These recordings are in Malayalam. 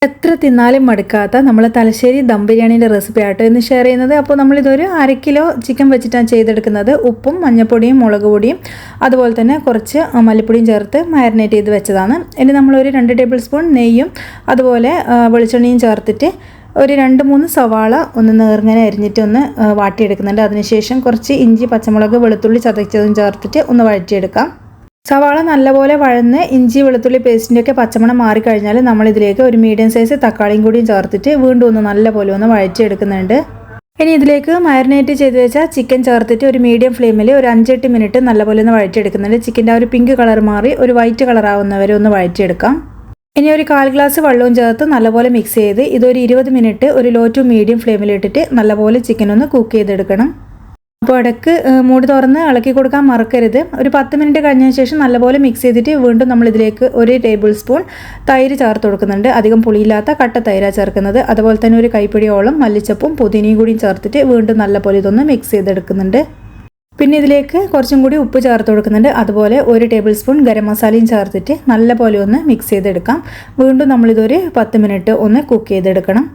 എത്ര തിന്നാലും മടുക്കാത്ത നമ്മളെ തലശ്ശേരി ദം ബിരിയാണീൻ്റെ റെസിപ്പി ആട്ടോ ഇന്ന് ഷെയർ ചെയ്യുന്നത്. അപ്പോൾ നമ്മളിതൊരു 1/2 കിലോ ചിക്കൻ വെച്ചിട്ടാണ് ചെയ്തെടുക്കുന്നത്. ഉപ്പും മഞ്ഞൾപ്പൊടിയും മുളക് പൊടിയും അതുപോലെ തന്നെ കുറച്ച് മല്ലിപ്പൊടിയും ചേർത്ത് മാരിനേറ്റ് ചെയ്ത് വെച്ചതാണ്. ഇനി നമ്മളൊരു 2 ടേബിൾ സ്പൂൺ നെയ്യും അതുപോലെ വെളിച്ചെണ്ണയും ചേർത്തിട്ട് ഒരു 2-3 സവാള ഒന്ന് നേർങ്ങനെ അരിഞ്ഞിട്ട് ഒന്ന് വാട്ടിയെടുക്കുന്നുണ്ട്. അതിനുശേഷം കുറച്ച് ഇഞ്ചി, പച്ചമുളക്, വെളുത്തുള്ളി ചതച്ചതും ചേർത്തിട്ട് ഒന്ന് വഴറ്റിയെടുക്കാം. സവാള നല്ലപോലെ വഴന്ന് ഇഞ്ചി വെളുത്തുള്ളി പേസ്റ്റിൻ്റെയൊക്കെ പച്ചമണം മാറിക്കഴിഞ്ഞാൽ നമ്മളിതിലേക്ക് ഒരു മീഡിയം സൈസ് തക്കാളിയും കൂടിയും ചേർത്തിട്ട് വീണ്ടും ഒന്ന് നല്ലപോലെ ഒന്ന് വഴറ്റിയെടുക്കുന്നുണ്ട്. ഇനി ഇതിലേക്ക് മാരിനേറ്റ് ചെയ്ത് വെച്ചാൽ ചിക്കൻ ചേർത്തിട്ട് ഒരു മീഡിയം ഫ്ലെയിമിൽ ഒരു 5-8 മിനിറ്റ് നല്ലപോലെ ഒന്ന് വഴറ്റിയെടുക്കുന്നുണ്ട്. ചിക്കൻ്റെ ആ ഒരു പിങ്ക് കളർ മാറി ഒരു വൈറ്റ് കളർ ആവുന്നവരെ ഒന്ന് വഴറ്റിയെടുക്കാം. ഇനി ഒരു 1/4 ഗ്ലാസ് വെള്ളവും ചേർത്ത് നല്ലപോലെ മിക്സ് ചെയ്ത് ഇതൊരു 20 മിനിറ്റ് ഒരു ലോ ടു മീഡിയം ഫ്ലെയിമിലിട്ടിട്ട് നല്ലപോലെ ചിക്കൻ ഒന്ന് കുക്ക് ചെയ്തെടുക്കണം. അപ്പോൾ ഇടയ്ക്ക് മൂടി തുറന്ന് ഇളക്കി കൊടുക്കാൻ മറക്കരുത്. ഒരു 10 മിനിറ്റ് കഴിഞ്ഞതിന് ശേഷം നല്ലപോലെ മിക്സ് ചെയ്തിട്ട് വീണ്ടും നമ്മളിതിലേക്ക് 1 ടേബിൾ സ്പൂൺ തൈര് ചേർത്ത് കൊടുക്കുന്നുണ്ട്. അധികം പുളിയില്ലാത്ത കട്ട തൈരാണ് ചേർക്കുന്നത്. അതുപോലെ തന്നെ ഒരു കൈപ്പിടിയോളം മല്ലിച്ചപ്പും പുതിനയും കൂടിയും ചേർത്തിട്ട് വീണ്ടും നല്ലപോലെ ഇതൊന്ന് മിക്സ് ചെയ്തെടുക്കുന്നുണ്ട്. പിന്നെ ഇതിലേക്ക് കുറച്ചും കൂടി ഉപ്പ് ചേർത്ത് കൊടുക്കുന്നുണ്ട്. അതുപോലെ 1 ടേബിൾ സ്പൂൺ ഗരം മസാലയും ചേർത്തിട്ട് നല്ലപോലെ ഒന്ന് മിക്സ് ചെയ്തെടുക്കാം. വീണ്ടും നമ്മളിതൊരു 10 മിനിറ്റ് ഒന്ന് കുക്ക് ചെയ്തെടുക്കണം.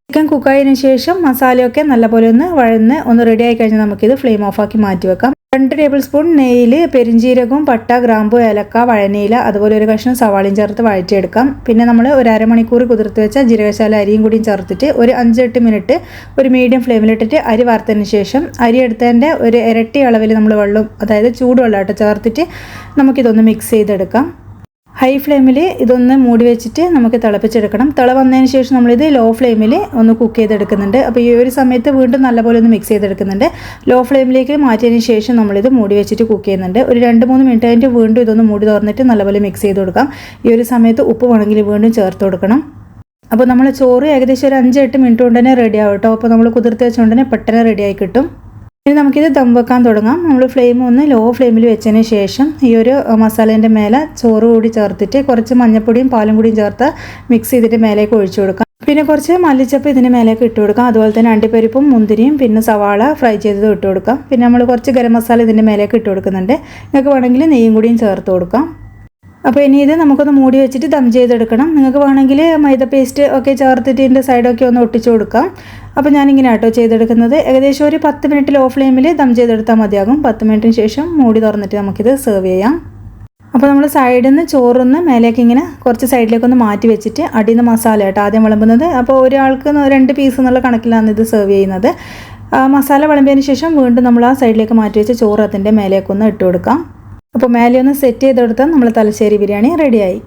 ചിക്കൻ കുക്കായതിനു ശേഷം മസാലയൊക്കെ നല്ലപോലെ ഒന്ന് വഴന്ന് ഒന്ന് റെഡി ആയി കഴിഞ്ഞാൽ നമുക്കിത് ഫ്ലെയിം ഓഫാക്കി മാറ്റി വെക്കാം. 2 ടേബിൾ സ്പൂൺ നെയ്യിൽ പെരിഞ്ചീരകവും പട്ട, ഗ്രാമ്പു, ഏലക്ക, വഴനയില അതുപോലെ ഒരു കഷ്ണം സവാളയും ചേർത്ത് വഴറ്റിയെടുക്കാം. പിന്നെ നമ്മൾ ഒരു അരമണിക്കൂർ കുതിർത്ത് വെച്ച ജീരകശാല അരിയും കൂടിയും ചേർത്തിട്ട് ഒരു 5-8 മിനിറ്റ് ഒരു മീഡിയം ഫ്ലെയിമിലിട്ടിട്ട് അരി വറുത്തതിന് ശേഷം അരി എടുത്തതിൻ്റെ ഒരു ഇരട്ടി അളവിൽ നമ്മൾ വെള്ളം, അതായത് ചൂടുവെള്ളമായിട്ട് ചേർത്തിട്ട് നമുക്കിതൊന്ന് മിക്സ് ചെയ്തെടുക്കാം. ഹൈ ഫ്ലെയിമിൽ ഇതൊന്ന് മൂടി വെച്ചിട്ട് നമുക്ക് തിളപ്പിച്ചെടുക്കണം. തിള വന്നതിന് ശേഷം നമ്മളിത് ലോ ഫ്ലെയിമിൽ ഒന്ന് കുക്ക് ചെയ്തെടുക്കുന്നുണ്ട്. അപ്പോൾ ഈ ഒരു സമയത്ത് വീണ്ടും നല്ലപോലെ ഒന്ന് മിക്സ് ചെയ്തെടുക്കുന്നുണ്ട്. ലോ ഫ്ലെയിമിലേക്ക് മാറ്റിയതിന് ശേഷം നമ്മളിത് മൂടി വെച്ചിട്ട് കുക്ക് ചെയ്യുന്നുണ്ട്. ഒരു 2-3 മിനിറ്റ് കഴിഞ്ഞിട്ട് വീണ്ടും ഇതൊന്ന് മൂടി തുറന്നിട്ട് നല്ലപോലെ മിക്സ് ചെയ്ത് കൊടുക്കാം. ഈ ഒരു സമയത്ത് ഉപ്പ് വേണമെങ്കിൽ വീണ്ടും ചേർത്ത് കൊടുക്കണം. അപ്പോൾ നമ്മൾ ചോറ് ഏകദേശം ഒരു 5-8 മിനിറ്റ് കൊണ്ട് തന്നെ റെഡി ആവും കേട്ടോ. അപ്പോൾ നമ്മൾ കുതിർത്ത് വെച്ചുകൊണ്ട് തന്നെ പെട്ടെന്ന് റെഡിയായി കിട്ടും. ഇനി നമുക്കിത് ദം വെക്കാൻ തുടങ്ങാം. നമ്മൾ ഫ്ലെയിം ഒന്ന് ലോ ഫ്ലെയിമിൽ വെച്ചതിന് ശേഷം ഈ ഒരു മസാലേൻ്റെ മേലെ ചോറ് കൂടി ചേർത്തിട്ട് കുറച്ച് മഞ്ഞൾപ്പൊടിയും പാലും കൂടിയും ചേർത്ത് മിക്സ് ചെയ്തിട്ട് മേലേക്ക് ഒഴിച്ചു കൊടുക്കാം. പിന്നെ കുറച്ച് മല്ലിച്ചപ്പ് ഇതിന് മേലേക്ക് ഇട്ട് കൊടുക്കാം. അതുപോലെ തന്നെ അണ്ടിപ്പരിപ്പും മുന്തിരിയും പിന്നെ സവാള ഫ്രൈ ചെയ്തത് ഇട്ട് കൊടുക്കാം. പിന്നെ നമ്മൾ കുറച്ച് ഗരം മസാല ഇതിൻ്റെ മേലേക്ക് ഇട്ട് കൊടുക്കുന്നുണ്ട്. നിങ്ങൾക്ക് വേണമെങ്കിൽ നെയ്യും കൂടിയും ചേർത്ത് കൊടുക്കാം. അപ്പോൾ ഇനി ഇത് നമുക്കൊന്ന് മൂടി വെച്ചിട്ട് ദം ചെയ്തെടുക്കണം. നിങ്ങൾക്ക് വേണമെങ്കിൽ മൈദ പേസ്റ്റ് ഒക്കെ ചേർത്തിട്ട് ഇതിൻ്റെ സൈഡൊക്കെ ഒന്ന് ഒട്ടിച്ചു കൊടുക്കാം. അപ്പോൾ ഞാനിങ്ങനെ ആട്ടോ ചെയ്തെടുക്കുന്നത്. ഏകദേശം ഒരു 10 മിനിറ്റ് ലോ ഫ്ലെയിമിൽ ദം ചെയ്തെടുത്താൽ മതിയാകും. 10 മിനിറ്റിന് ശേഷം മൂടി തുറന്നിട്ട് നമുക്കിത് സെർവ് ചെയ്യാം. അപ്പോൾ നമ്മൾ സൈഡിൽ നിന്ന് ചോറൊന്ന് മേലേക്ക് ഇങ്ങനെ കുറച്ച് സൈഡിലേക്കൊന്ന് മാറ്റി വെച്ചിട്ട് അടിയിൽ നിന്ന് മസാല ആട്ടോ ആദ്യം വിളമ്പുന്നത്. അപ്പോൾ ഒരാൾക്ക് 2 പീസ് എന്നുള്ള കണക്കിലാണ് ഇത് സെർവ് ചെയ്യുന്നത്. മസാല വിളമ്പിയതിന് ശേഷം വീണ്ടും നമ്മൾ ആ സൈഡിലേക്ക് മാറ്റി വെച്ച് ചോറ് അതിൻ്റെ മേലേക്കൊന്ന് ഇട്ട് കൊടുക്കാം. അപ്പോൾ മേലെ ഒന്ന് സെറ്റ് ചെയ്തെടുത്താൽ നമ്മൾ തലശ്ശേരി ബിരിയാണി റെഡിയായി.